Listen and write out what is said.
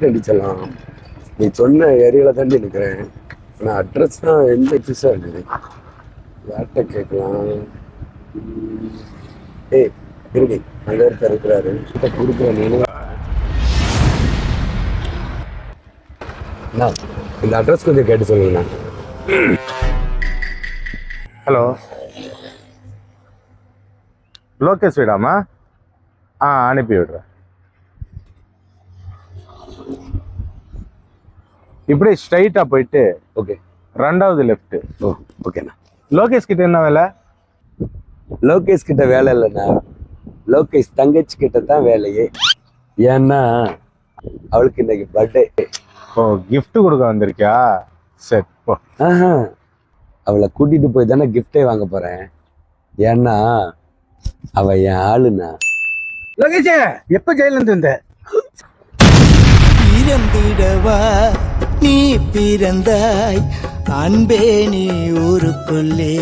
Side அடிச்சலாம். நீ சொன்ன ஏரியால தாண்டி நிற்கிறேன். ஆனால் அட்ரஸ் தான் எந்த எக்ஸஸாக இருக்குது. யார்கிட்ட கேட்கலாம்? ஏய் இருடி, அங்கே ஒருத்தர் இருக்கிறாரு, கிட்ட கொடுக்குற நீ இந்த அட்ரஸ் கொஞ்சம் கேட்டு சொல்லுங்கண்ணா. ஹலோ, லோகேஷ் வீடாமா? அனுப்பி விடுறேன். இப்படியே ஸ்ட்ரைட்டா போயிட்டு ஓகே, 2வது லெஃப்ட். ஓ ஓகேண்ணா. லோகேஷ் கிட்ட என்ன வேலை? லோகேஷ் கிட்ட வேலை இல்லைண்ணா, லோகேஷ் தங்கச்சி கிட்ட தான் வேலையே. ஏன்னா அவளுக்கு இன்னைக்கு பர்த்டே. ஓ, gift கொடுக்க வந்திருக்கியா? சரி போ. அவளை கூட்டிட்டு போய் தானே கிஃப்டே வாங்க போறேன். ஏன்னா அவ என் ஆளுண்ணா. லோகேஷ், எப்ப ஜெயில இருந்து வந்த? பிறந்திடவா நீ பிறந்தாய், அன்பே நீ ஊருக்குள்ளே.